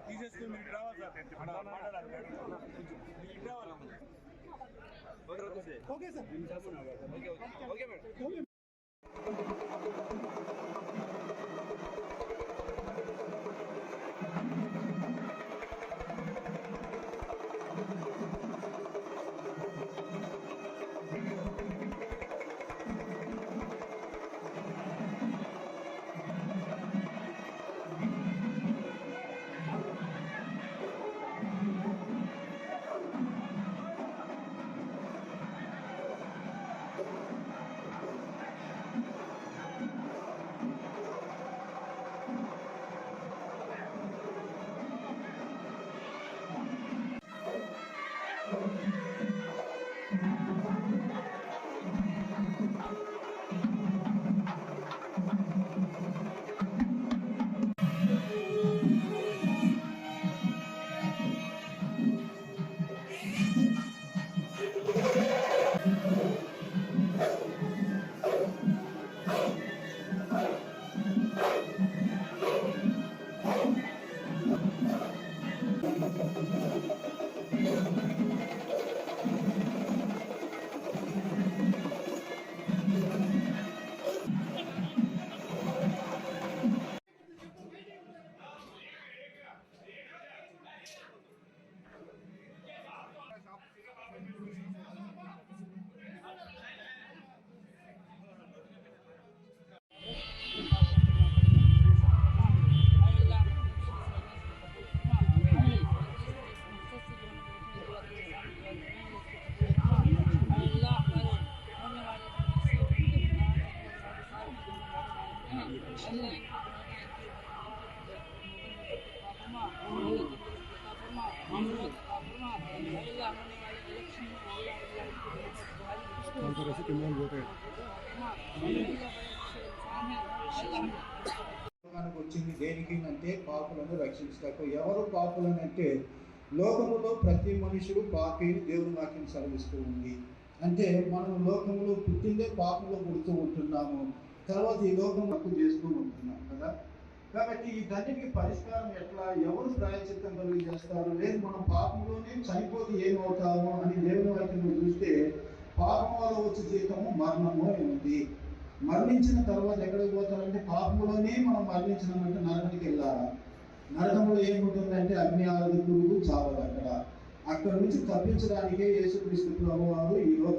తీసేసుకుని మీరు రావాలి sir okay sir okay madam. వచ్చింది దేనికి అంటే పాపులను రక్షించటకు. ఎవరు పాపులను అంటే లోకములో ప్రతి మనుషుడు పాపి దేవుని వాక్యం సెలవిస్తూ ఉంది. అంటే మనం లోకములో పుట్టిందే పాపంలో పుడుతూ ఉంటున్నాము, తర్వాత ఈ లోకం తప్పు చేస్తూ ఉంటున్నాం కదా. కాబట్టి ఈ దానికి పరిష్కారం ఎట్లా, ఎవరు ప్రాయశ్చిత్తం కలిగి చేస్తారు? లేదు మనం పాపంలోనే చనిపోతే ఏమవుతాము అని దేవుని వాక్యంలో చూస్తే పాపం వల్ల వచ్చే జీతము మరణము అని ఉంది. మరణించిన తర్వాత ఎక్కడికి పోతారంటే పాపంలోనే మనం మరణించినామంటే నరకానికి వెళ్ళాలి. నరకంలో ఏముంటుందంటే అగ్ని ఆరదు, పురుగు చావదు. అక్కడ నుంచి తప్పించడానికే యేసుక్రీస్తు ప్రభువారు ఈ లోక